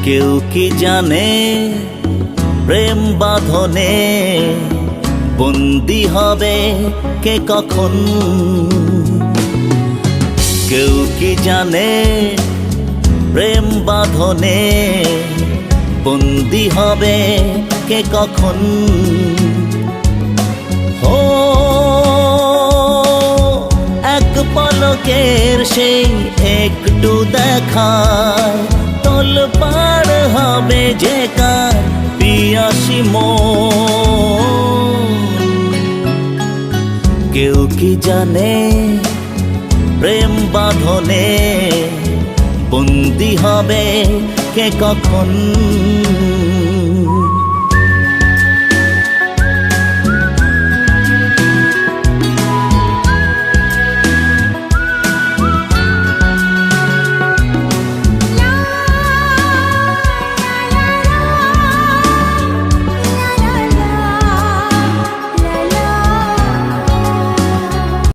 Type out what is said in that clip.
কেউ কি জানে প্রেম বাঁধনে বন্দি হবে কে কখন? কেউ কি জানে প্রেম বাঁধনে বন্দি হবে কে কখন? ও এক পলকের সেই একটু দেখায় তোলপাড় হবে যে কার পিয়াসী মন। কেউ কি জানে প্রেম বাঁধনে বন্দি হবে কে কখন?